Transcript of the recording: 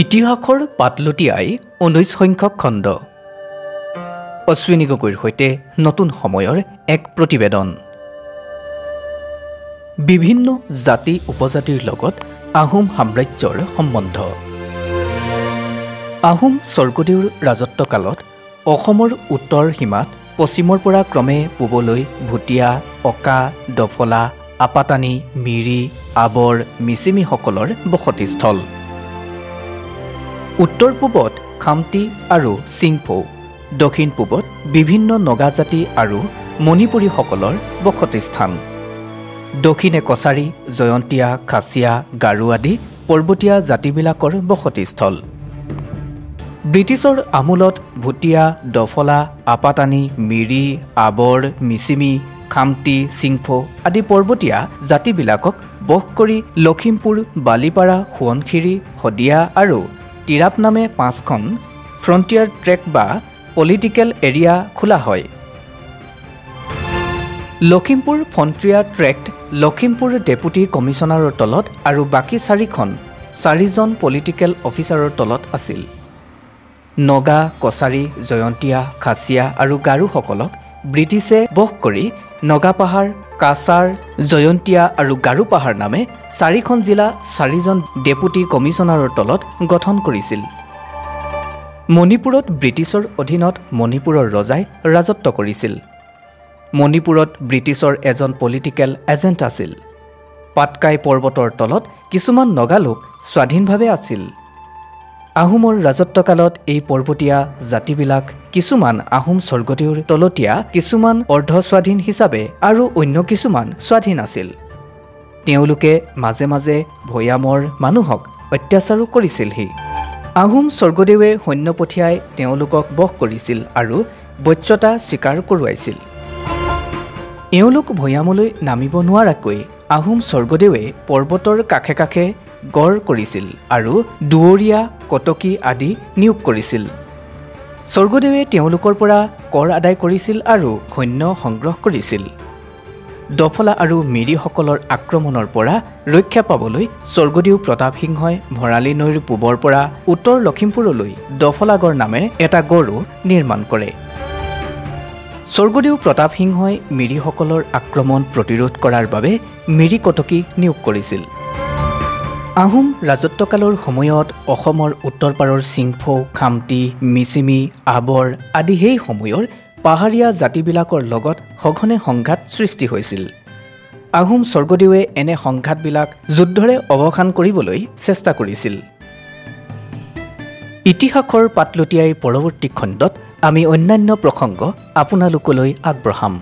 ইতিহাসৰ পাতলুটিয়াই 19 সংখ্যক খণ্ড অশ্বিনী গগৈৰ সৈতে নতুন সময়ৰ এক প্ৰতিবেদন বিভিন্ন জাতি উপজাতিৰ লগত আহোম সাম্ৰাজ্যৰ সম্বন্ধ আহোম স্বৰ্গদেউৰ ৰাজত্বকালত অসমৰ উত্তৰ সীমাত পশ্চিমৰ পৰা ক্ৰমে পূবলৈ ভুটীয়া অকা দফলা আপাতানি মিৰি আবৰ মিচিমিসকলৰ বসতিস্থল উত্তৰ পূবত খামতি আৰু সিংফৌ দক্ষিণ পূবত বিভিন্ন নগা জাতি আৰু মণিপুৰীসকলৰ বসতিস্থান দক্ষিণে কছাৰী জয়ন্তীয়া খাচিয়া গাৰু আদি পৰ্বতীয়া জাতিবিলাকৰ বসতিস্থল ব্ৰিটিছৰ আমোলত ভুটীয়া দফলা আপাতানি মিৰি আবৰ মিচিমি খামতি সিংফৌ আদি পৰ্বতীয়া জাতিবিলাকক বশ কৰি লখিমপুৰ বালিপাৰা সোৱণশিৰি শদিয়া আৰু তিৰাপ নামে 5খন ফ্ৰণ্টিয়াৰ ট্ৰেক বা পলিটিকেল এৰিয়া খোলা হয় Lakhimpur frontier tract Lakhimpur deputy কমিশনাৰৰ তলত আৰু বাকি 4খন 4জন পলিটিকেল অফিচাৰৰ তলত আছিল নগা কছাৰী জয়ন্তীয়া খাচিয়া আৰু গাৰুসকলক ব্ৰিটিছে বশ কৰি নগা পাহাৰ কাছাৰ জয়ন্তীয়া আৰু গাৰু পাহাৰ নামে 4খন জিলা 4জন ডেপুটি কমিশনাৰৰ তলত গঠন কৰিছিল মণিপুৰত ব্ৰিটিছৰ অধীনত মণিপুৰৰ ৰজাই ৰাজত্ব কৰিছিল মণিপুৰত ব্ৰিটিছৰ এজন পলিটিকেল এজেণ্ট আছিল পাটকাই পৰ্বতৰ তলত কিছুমান নগা লোক স্বাধীনভাৱে আছিল আহোমৰ ৰাজত্বকালত এই পৰ্বতীয়া জাতিবিলাক কিছুমান আহোম স্বৰ্গদেউৰ তলতীয়া কিছুমান অৰ্ধস্বাধীন হিচাপে আৰু অন্য কিছুমান স্বাধীন আছিল তেওঁলোকে মাজে মাজে ভৈয়ামৰ মানুহক অত্যাচাৰো কৰিছিলহি আহোম স্বৰ্গদেৱে সৈন্য পঠিয়াই তেওঁলোকক বশ কৰিছিল আৰু বশ্যতা স্বীকাৰ কৰোৱাইছিল এওঁলোক ভৈয়ামলৈ নামিব নোৱাৰাকৈ আহোম স্বৰ্গদেৱে পৰ্বতৰ কাষে কাষে গড় কৰিছিল আৰু দুৱৰীয়া কটকী আদি নিয়োগ কৰিছিল স্বৰ্গদেৱে তেওঁলোকৰ পৰা কৰ আদায় কৰিছিল আৰু সৈন্য সংগ্ৰহ কৰিছিল দফলা আৰু মিৰিসকলৰ আক্ৰমণৰ পৰা ৰক্ষা পাবলৈ স্বৰ্গদেউ প্ৰতাপ সিংহই ভৰালী নৈৰ পূবৰ পৰা উত্তৰ লখিমপুৰলৈ দফলাগড় নামেৰে এটা গড়ো নিৰ্মাণ কৰে স্বৰ্গদেউ প্ৰতাপ সিংহই মিৰিসকলৰ আক্ৰমণ প্ৰতিৰোধ কৰাৰ বাবে মিৰি কটকী নিয়োগ কৰিছিল আহোম ৰাজত্বকালৰ সময়ত অসমৰ উত্তৰ পাৰৰ সিংফৌ খামতি মিচিমি আবৰ আদি সেই সময়ৰ পাহাৰীয়া জাতিবিলাকৰ লগত সঘনে সংঘাত সৃষ্টি হৈছিল আহোম স্বৰ্গদেৱে এনে সংঘাতবিলাক যুদ্ধৰে অৱসান কৰিবলৈ চেষ্টা কৰিছিল ইতিহাসৰ পাতলুটিয়াই পৰৱৰ্তী খণ্ডত আমি অন্যান্য প্ৰসংগ আপোনালোকলৈ আগবঢ়াম